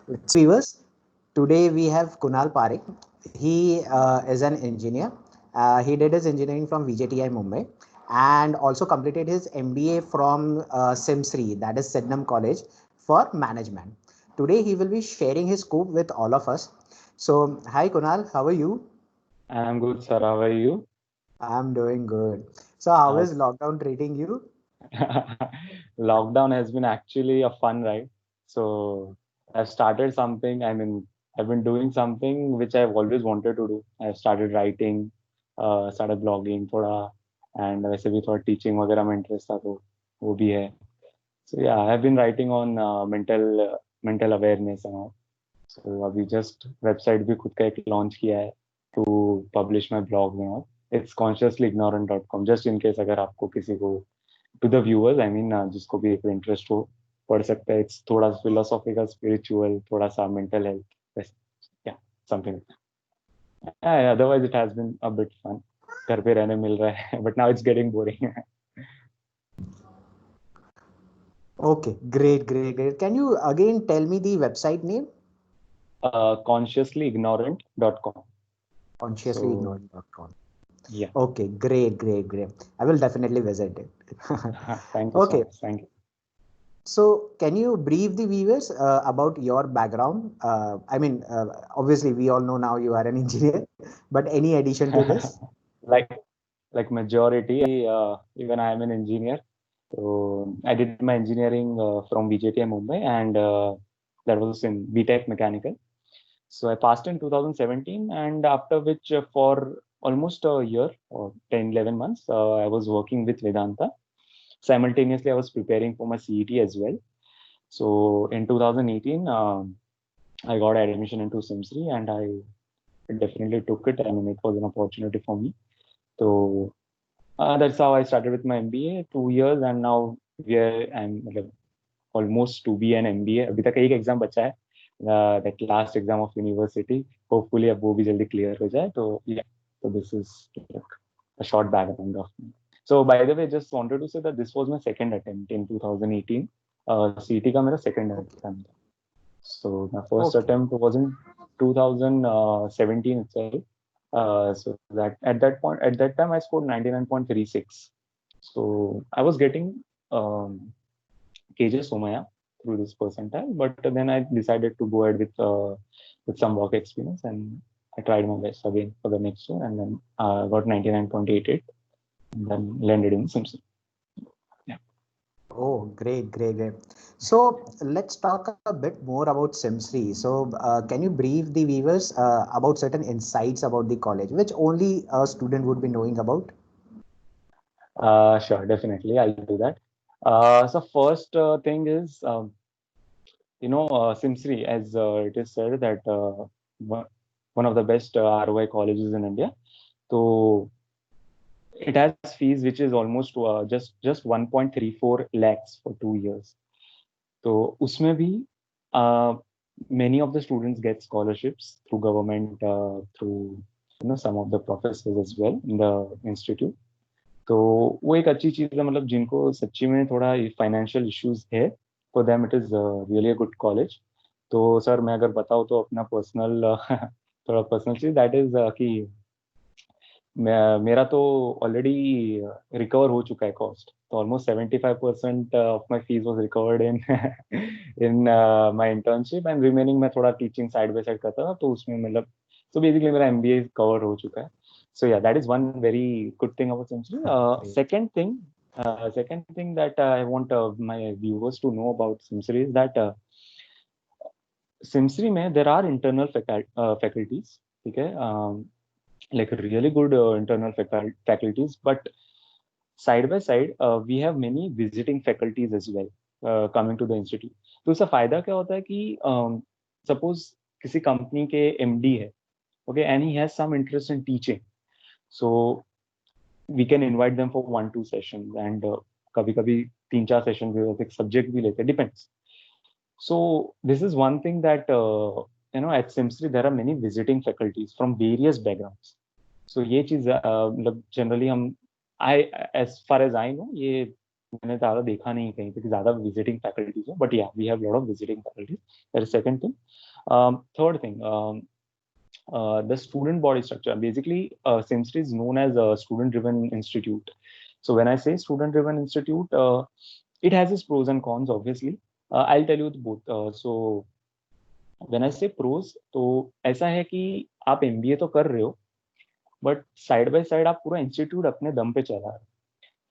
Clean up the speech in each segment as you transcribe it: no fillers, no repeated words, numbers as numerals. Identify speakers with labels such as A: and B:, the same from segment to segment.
A: Viewers, today we have Kunal Parekh. He is an engineer. He did his engineering from VJTI Mumbai and also completed his MBA from SIMSRI, that is Sydenham College for Management. Today he will be sharing his scoop with all of us. So, hi Kunal, how are you?
B: I'm good, sir. How are you?
A: I'm doing good. So, how
B: Uh,
A: is lockdown treating you?
B: Lockdown has been actually a fun ride. So I've started something. I've been doing something which I've always wanted to do. I've started writing, started blogging थोड़ा, and वैसे भी थोड़ा teaching वगैरह में interest था तो वो भी है. So yeah, I've been writing on mental awareness and all. So अभी just website भी खुद का एक launch किया है to publish my blog and all. It's consciouslyignorant.com. Just in case अगर आपको किसी को to the viewers, जिसको भी एक इंटरेस्ट हो पढ़ सकता है. इट्स थोड़ा फिलोसॉफिकल स्पिरिचुअल थोड़ा सा मेंटल हेल्थ या something. Otherwise it has been a bit fun. घर पे रहने मिल रहा है but now it's getting boring.
A: Okay, great, great, great. Can you again tell me the website name?
B: Consciouslyignorant.com. So
A: Consciouslyignorant.com.
B: yeah.
A: Okay, great, great, great. I will definitely visit it.
B: Thank you so
A: Okay,
B: much. Thank you.
A: so can you brief the viewers about your background? Obviously, we all know now you are an engineer, but any addition to this?
B: like like majority, even I am an engineer. So I did my engineering from VJTI Mumbai, and that was in BTech Mechanical. So I passed in 2017, and after which, for almost a year or 10, 11 months, I was working with Vedanta. Simultaneously, I was preparing for my CET as well. So in 2018, I got admission into SIMSRI, and I definitely took it. It was an opportunity for me. So that's how I started with my MBA, 2 years, and now I'm like, almost to be an MBA. अभी तक एक exam बचा है, that last exam of university. Hopefully अब वो भी जल्दी clear हो जाए. तो yeah, so this is like a short background of me. So by the way, just wanted to say that this was my second attempt in 2018. CET का मेरा second
A: Okay,
B: attempt. So my first
A: okay,
B: attempt was in 2017 itself. So that at that time I scored 99.36. So I was getting KJ Somaya through this percentile, but then I decided to go ahead with some work experience, and I tried my best again for the next year, and then got 99.88, and then landed in Simpson. Yeah.
A: oh, great, great, great. So let's talk a bit more about SIMSRI. So can you brief the viewers about certain insights about the college, which only a student would be knowing about?
B: Sure, definitely, I'll do that. So first thing is, Simsri, as it is said that one of the best ROI colleges in India. So it has fees which is almost just 1.34 lakhs for 2 years. So उसमें भी many of the students get scholarships through government, through some of the professors as well in the institute. तो वो एक अच्छी चीज है, मतलब जिनको सच्ची में थोड़ा फाइनेंशियल इश्यूज है, for them it is really a good college. तो सर मैं अगर बताऊँ तो अपना पर्सनल थोड़ा पर्सनल चीज दैट इज कि मेरा तो ऑलरेडी रिकवर हो चुका है कॉस्ट. तो almost 75% of my fees was recovered in in my internship, and remaining मैं थोड़ा टीचिंग साइड बाय साइड करता था, तो उसमें मतलब तो बेसिकली मेरा MBA कवर हो चुका है. So yeah, that is one very good thing about Simsri.
A: Great.
B: Second thing that I want my viewers to know about Simsri is that Simsri में there are internal faculties, ठीक है, like really good internal faculties, but side by side we have many visiting faculties as well coming to the institute. तो इसका फायदा क्या होता है कि suppose किसी कंपनी के MD है, okay, and he has some interest in teaching, so we can invite them for 1-2 sessions, and कभी कभी 3-4 सेशन भी होते, सब्जेक्ट भी लेते, depends. So this is one thing that at Simsri there are many visiting faculties from various backgrounds. So ये चीज मतलब generally हम, I as far as I know, ये मैंने ज़्यादा देखा नहीं कहीं पे कि ज़्यादा विजिटिंग फैकल्टीज हो, बट या we have lot of visiting faculties, that is second thing. Third thing, the student body structure. Basically, SIMSRI is known as a student-driven institute. So when I say student-driven institute, it has its pros and cons, obviously. I'll tell you both. So when I say pros, तो ऐसा है कि आप MBA तो कर रहे हो, but side by side आप पूरा इंस्टीट्यूट अपने दम पे चला रहे हो.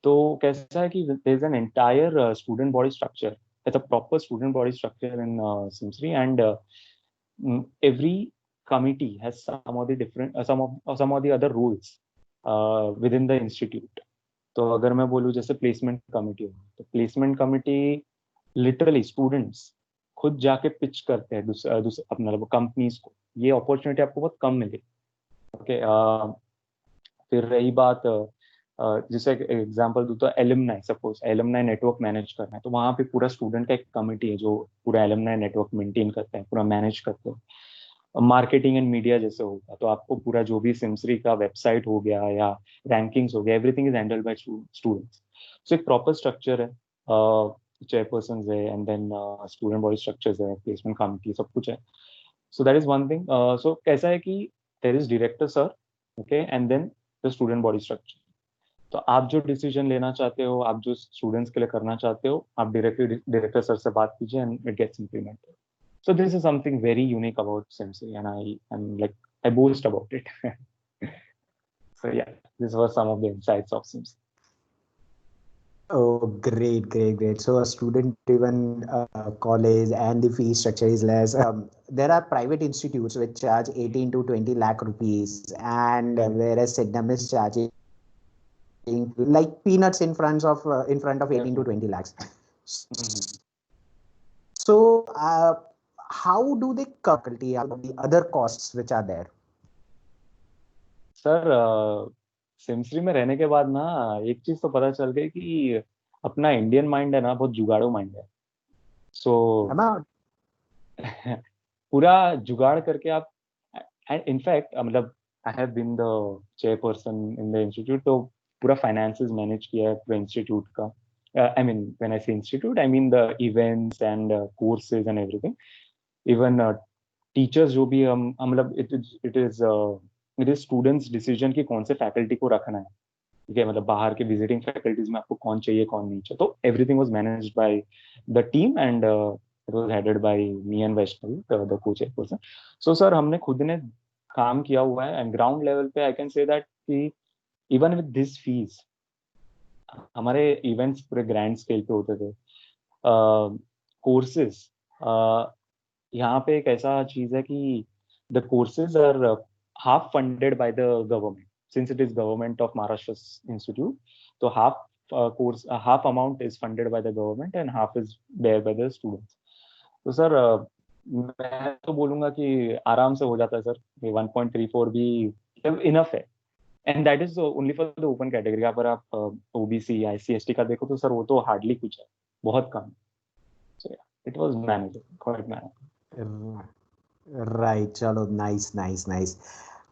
B: तो कैसा है कि there is an entire student body structure, it's a proper student body structure in SIMSRI, and every committee has some of the different some of the other roles within the institute. तो अगर मैं बोलूँ जैसे placement committee हो, तो placement committee literally students खुद जाके pitch करते हैं अपना कंपनीज को. ये अपॉर्चुनिटी आपको बहुत कम मिलेगी. ओके. फिर रही बात, जैसे एग्जांपल दूं तो alumni, suppose alumni network manage करना है, तो वहाँ पे पूरा स्टूडेंट का एक कमिटी है जो पूरा एलुमनाई नेटवर्क मेंटेन करता है, पूरा मैनेज करते हैं. मार्केटिंग एंड मीडिया जैसे होगा तो आपको पूरा जो भी सिमसरी का वेबसाइट हो गया या रैंकिंग्स हो गया, everything is handled by students. So एक प्रॉपर स्ट्रक्चर है, चेयरपर्सन है, and then student body structures है, प्लेसमेंट कमिटी, सब कुछ है. So that is one thing. So कैसा है कि there is director sir, okay, and then the student body structure. तो आप जो डिसीजन लेना चाहते हो, आप जो स्टूडेंट्स के लिए करना चाहते हो, आप डायरेक्टली डायरेक्टर सर से बात कीजिए and it gets implemented. So this is something very unique about SIMSRI, and I boast about it. So yeah, this was some of the insights of SIMSRI.
A: Oh, great, great, great. So a student-driven college and the fee structure is less. There are private institutes which charge 18 to 20 lakh rupees, and whereas Signum is charging like peanuts in front of 18 to 20 lakhs. So how do they faculty the other costs which are there?
B: Sir, सिमसरी में रहने के बाद ना एक चीज तो पता चल गई कि अपना इंडियन माइंड है ना, बहुत जुगाड़ू माइंड है. सो पूरा जुगाड़ करके आप, एंड इनफैक्ट मतलब I have been the chairperson in the institute, तो पूरा फाइनेंसेस मैनेज किया है पूरा इंस्टीट्यूट का. आई मीन व्हेन आई से institute, I mean the events and courses and everything. Even teachers जो भी हम मतलब इट इज स्टूडेंट्स डिसीजन कि कौन से फैकल्टी को रखना है. ठीक है, मतलब बाहर के विजिटिंग फैकल्टीज में आपको कौन चाहिए कौन नहीं चाहिए, तो everything was managed by the team, and it was headed by me and Vaishnavi, the co-chairperson. So sir, हमने खुद ने काम किया हुआ है, एंड ग्राउंड लेवल पे आई कैन से दैट कि इवन विद दिस फीस हमारे इवेंट्स पूरे ग्रैंड स्केल पे होते थे. कोर्सेज, यहाँ पे एक ऐसा चीज है कि the courses are half funded by the government, since it is government of Maharashtra Institute. So half amount is funded by the government and half is bear by the students. तो sir मैं तो बोलूंगा कि आराम से हो जाता है सर. 1.34 भी इनफ है, and that is only for the open category. अगर आप ओबीसी या SC/ST का देखो तो सर वो तो हार्डली कुछ है, बहुत कम. So it was manageable, quite manageable.
A: Right, chalo, nice.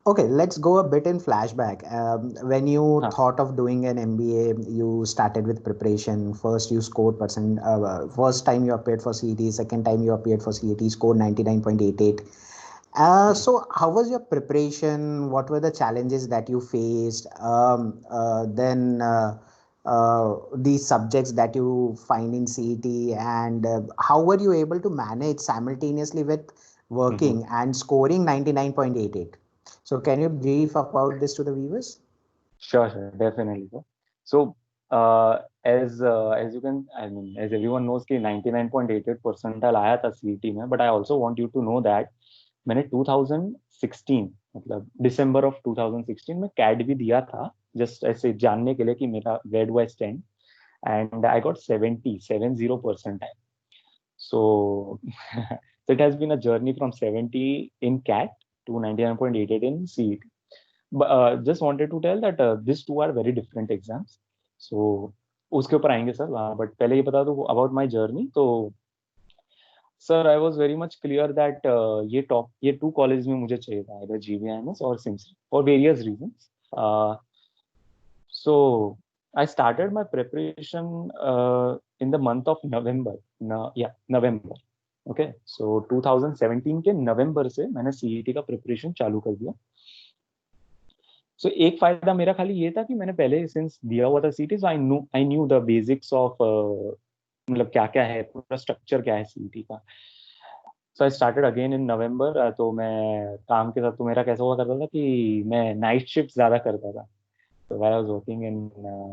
A: Okay, let's go a bit in flashback. When you thought of doing an MBA, you started with preparation. First, you scored percent. First time you appeared for CET. Second time you appeared for CET, scored 99.88. So how was your preparation? What were the challenges that you faced? Then these subjects that you find in CET, and how were you able to manage simultaneously with working and scoring 99.88? So can you brief about this to the viewers?
B: Sure, definitely, sir. So as you can, I mean, as everyone knows कि 99.88 percentile आया था CET में, but I also want you to know that मैंने 2016 मतलब December of 2016 में cat भी दिया था, जस्ट ऐसे जानने के लिए कि मेरा where do I stand, and I got 70 percentile. So it has been a journey from 70 in CAT to 99.88 in CET. But just wanted to tell that these two are very different exams. So उसके ऊपर आएंगे sir, but पहले ये बता दो about my journey. तो sir I was very much clear that ये to college में मुझे चाहिए था, either GVIMS और SIMSRI, for various reasons. So I started my preparation in the month of November. November. Okay, so 2017 के नवंबर से मैंने सीईटी का प्रिपरेशन चालू कर दिया. So एक फायदा मेरा खाली ये था कि मैंने पहले सिंस दिया हुआ था CET, so I knew the basics of मतलब क्या क्या है, पूरा स्ट्रक्चर क्या है सीईटी का. So I started again in November. तो मैं काम के साथ तो मेरा कैसा हुआ करता था कि मैं नाइट शिफ्ट ज्यादा करता था. So while I was working in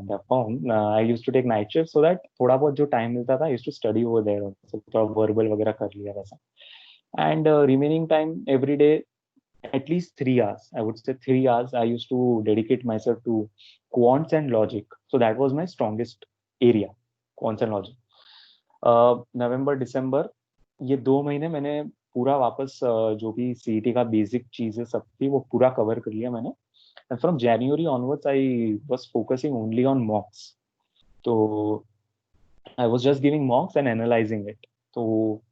B: the firm, I used to take night shift so that थोड़ा बहुत जो टाइम मिलता था, I used to study over there. So थोड़ा verbal वगैरह कर लिया वैसा. And remaining time every day, at least 3 hours. I would say 3 hours. I used to dedicate myself to quants and logic. So that was my strongest area, quants and logic. नवंबर दिसंबर ये 2 महीने मैंने पूरा वापस जो भी सीईटी का basic चीजें सब थी वो पूरा कवर कर लिया मैंने. And from January onwards, I was focusing only on mocks. So I was just giving mocks and analyzing it. So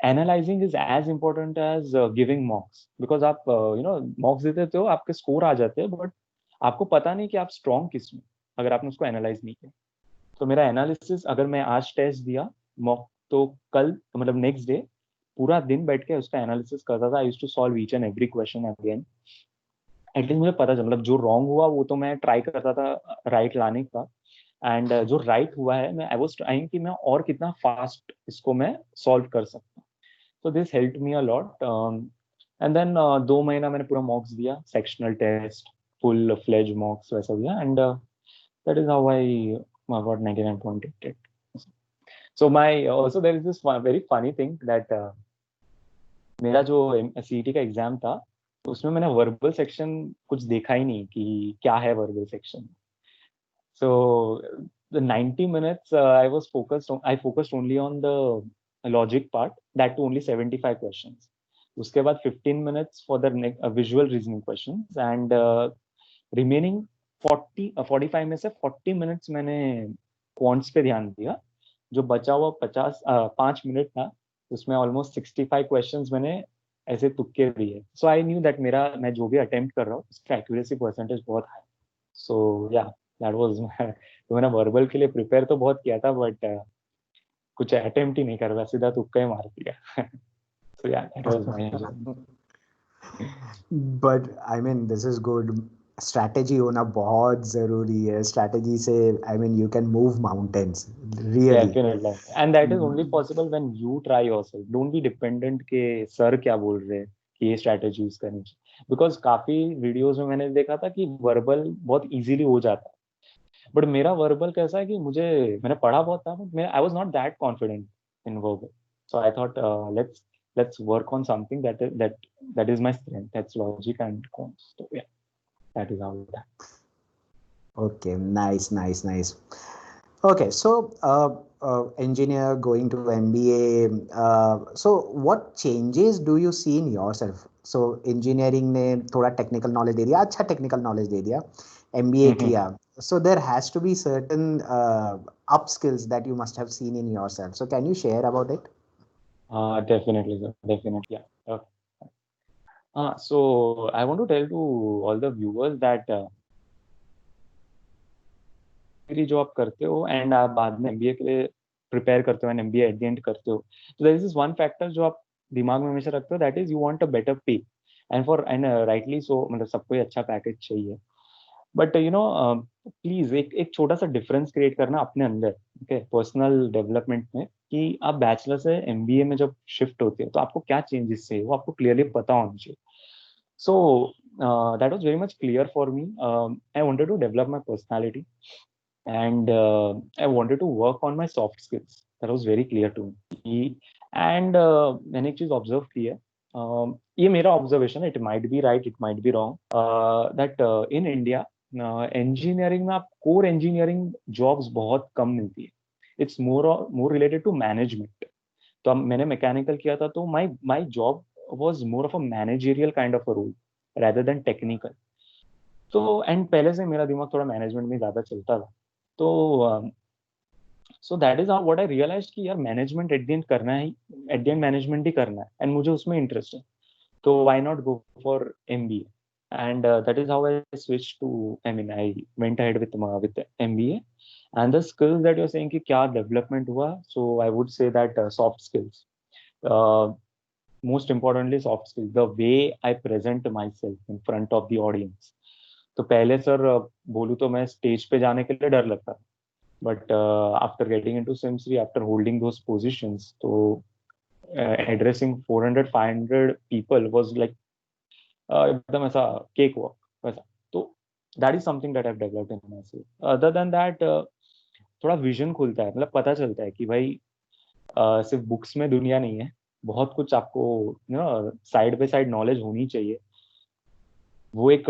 B: analyzing is as important as giving mocks, because आप mocks देते हो, आपके स्कोर आ जाते हैं, but आपको पता नहीं कि आप स्ट्रॉन्ग किस में अगर आपने उसको एनालाइज नहीं किया. तो मेरा एनालिसिस, अगर मैं आज टेस्ट दिया मॉक, तो कल मतलब नेक्स्ट डे पूरा दिन बैठ के उसका एनालिसिस करता था. I used to solve each and every question again. At least मुझे पता चला, मतलब जो रॉन्ग हुआ वो तो मैं ट्राई करता था राइट लाने का, एंड जो राइट हुआ है मैं आई वाज ट्राइंग कि मैं और कितना फास्ट इसको मैं सॉल्व कर सकता. So this helped me a lot. And then 2 महीना मैंने पूरा मॉक्स दिया, sectional test, full fledge mocks वैसा दिया, and that is how I got 99.88. So also there is this very funny thing that मेरा जो सीईटी का एग्जाम था उसमें मैंने वर्बल सेक्शन कुछ देखा ही नहीं कि क्या है verbal section. So the 90 minutes I focused only on the logic part, that too only 75 questions. उसके बाद 15 minutes for the visual reasoning questions, and remaining 45 में से 40 minutes मैंने क्वांट्स पे ध्यान दिया. जो बचा हुआ 5 मिनट था उसमें ऑलमोस्ट 65 क्वेश्चंस मैंने ऐसे तुक्के दिए. सो आई न्यू दैट मैं जो भी अटेम्प्ट कर रहा हूँ उसका एक्यूरेसी परसेंटेज बहुत हाई. सो या दैट वाज तो मैंने वर्बल के लिए प्रिपेयर तो बहुत किया था, बट कुछ अटेम्प्ट ही नहीं कर रहा, सीधा तुक्का ही मार दिया. सो या that was my.
A: But I mean, this is good. Strategy होना बहुत जरूरी है. स्ट्रैटेजी से I mean you can move mountains really.
B: Definitely. And that is only possible when you try yourself. Don't be dependent के sir क्या बोल रहे हैं कि ये स्ट्रैटेजी यूज करनी चाहिए. बिकॉज काफी वीडियोस में मैंने देखा था कि वर्बल बहुत इजीली हो जाता है, बट मेरा वर्बल कैसा है कि मैंने पढ़ा बहुत था, but I was not that confident in verbal. So I thought let's work on something that is my strength. That's logic and quants. So yeah, that is how it happened.
A: Okay, nice. Okay, so engineer going to MBA. So what changes do you see in yourself? So engineering ने थोड़ा technical knowledge दे दिया, अच्छा technical knowledge दे दिया, MBA किया. So there has to be certain up skills that you must have seen in yourself. So can you share about it?
B: Definitely, sir. Definitely, yeah. Okay. So I want to tell to all the viewers that जो आप करते हो and आप बाद में MBA के लिए prepare करते हो and MBA at the end करते हो, तो there is this one factor जो आप दिमाग में हमेशा रखते हो, that is you want a better pay. And rightly so, मतलब सबको अच्छा पैकेज चाहिए, बट प्लीज एक छोटा सा डिफरेंस क्रिएट करना अपने अंदर, ओके, पर्सनल डेवलपमेंट में, कि आप बैचलर से एमबीए में जब शिफ्ट होते हो तो आपको क्या चेंजेस चाहिए वो आपको क्लियरली पता होना चाहिए. So that was very much clear for me. I wanted to develop my personality and I wanted to work on my soft skills. That was very clear to me. And मैंने एक चीज observe की है, ये मेरा observation है, it might be right, it might be wrong, that in India engineering में आप कोर इंजीनियरिंग जॉब्स बहुत कम मिलती है. It's more related to management. तो मैंने मैकेनिकल किया था, तो my job was more of a managerial kind of a role rather than technical. तो एंड पहले से मेरा दिमाग थोड़ा मैनेजमेंट में ज्यादा चलता था. तो so that is what I realize कि यार मैनेजमेंट एट द एंड करना है, एट द एंड मैनेजमेंट ही करना है, एंड मुझे उसमें इंटरेस्ट है, तो why not go for MBA. and that is how I switched to, I mean, I went ahead with MBA. And the skills that you're saying कि क्या development हुआ, so I would say that soft skills, uh, most importantly soft skills, the way I present myself in front of the audience. तो पहले sir बोलूँ तो मैं stage पे जाने के लिए डर लगता था, but after getting into SIM3, after holding those positions, so addressing 400-500 people was like एकदम ऐसा केक वॉक वैसा. तो that is something that I have developed in my self. Other than that थोड़ा विजन खुलता है, मतलब पता चलता है कि भाई सिर्फ बुक्स में दुनिया नहीं है, बहुत कुछ आपको साइड बाय साइड नॉलेज होनी चाहिए. वो एक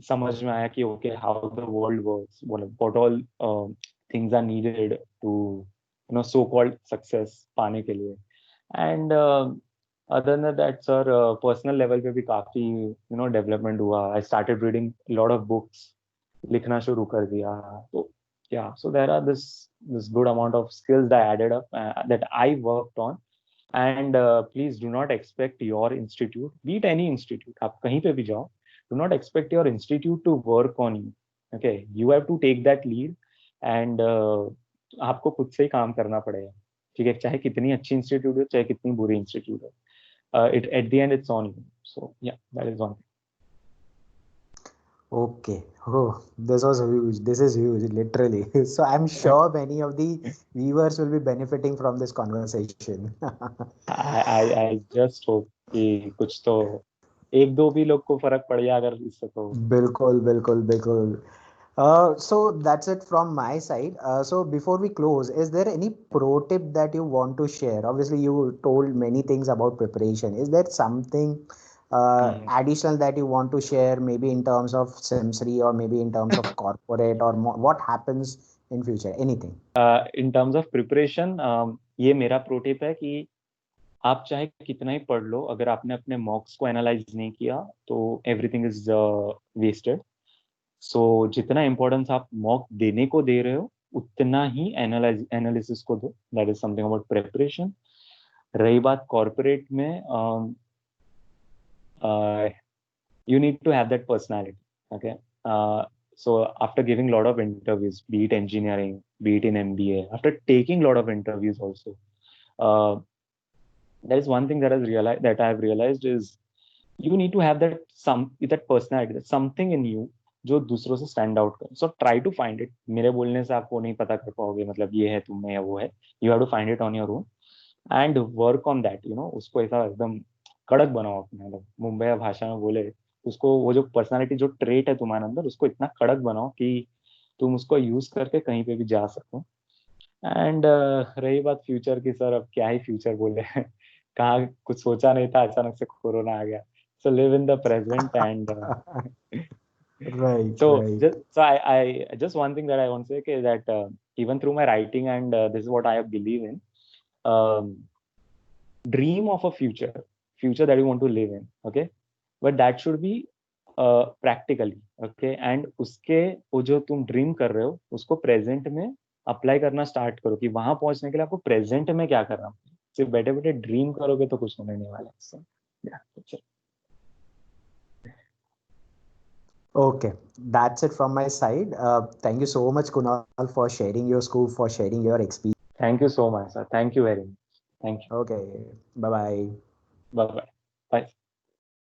B: समझ में आया कि okay how the world works, what all things are needed to so called success पाने के लिए. And other than that sir personal level पे भी काफी डेवलपमेंट हुआ. I started reading lot of books, लिखना शुरू कर दिया. तो yeah, so there are this good amount of skills that I added up, that I worked on. And please do not expect your institute, be it any institute, आप कहीं पे भी जाओ, do not expect your institute to work on you. Okay, you have to take that lead, and आपको खुद से ही काम करना पड़ेगा. ठीक है, चाहे कितनी अच्छी इंस्टीट्यूट हो, चाहे कितनी बुरी इंस्टीट्यूट हो, it at the end it's on you. So yeah, that is one thing.
A: Okay. Oh, this was huge. This is huge, literally. So I'm sure many of the viewers will be benefiting from this conversation.
B: I just hope कि कुछ तो एक दो भी लोग को फर्क पड़ जाए अगर इससे तो.
A: बिल्कुल बिल्कुल बिल्कुल. So that's it from my side. So before we close, is there any pro tip that you want to share? Obviously, you told many things about preparation. Is there something additional that you want to share, maybe in terms of SIMSRI or maybe in terms of corporate or what happens in future? Anything?
B: In terms of preparation, ये मेरा pro tip है कि आप चाहे कितना ही पढ़ लो, अगर आपने अपने मॉक्स को एनालाइज नहीं किया तो एवरीथिंग इज वेस्टेड. सो जितना इंपॉर्टेंस आप मॉक देने को दे रहे हो, उतना ही एनालिसिस को दो. That is something about preparation. रही बात कॉर्पोरेट में, you need to have that personality. Okay, so after giving lot of interviews, be it engineering, be it in MBA, after taking lot of interviews also, there is one thing that I have realized is you need to have that personality, that something in you जो दूसरों से stand out करे. So try to find it. मेरे बोलने से आपको नहीं पता कर पाओगे, मतलब ये है तुम में या वो है. You have to find it on your own and work on that. उसको ऐसा एकदम कड़क बनाओ अपने, मतलब मुंबई भाषा में बोले उसको, वो जो पर्सनालिटी जो ट्रेट है तुम्हारे अंदर, उसको इतना कड़क बनाओ कि तुम उसको यूज करके कहीं पे भी जा सको. एंड रही बात फ्यूचर की, सर अब क्या ही फ्यूचर बोले कहाँ कुछ सोचा नहीं था, अचानक से कोरोना आ गया. So live in the present and
A: right.
B: Just one thing that I want to say is that even through my writing, and this is what I believe in, dream of a future that you want to live in. Okay, but that should be practically. Okay, and उसके वो जो तुम dream कर रहे हो उसको present में apply करना स्टार्ट करो कि वहां पहुंचने के लिए आपको प्रेजेंट में क्या करना. सिर्फ बैठे बैठे ड्रीम करोगे तो कुछ होने नहीं वाला. So yeah, that's it.
A: Okay, that's it from my side. Thank you so much, Kunal, for sharing your scoop, for sharing your experience.
B: Thank you so much, sir. Thank you very much. Thank you.
A: Okay, bye-bye.
B: Bye-bye. Bye.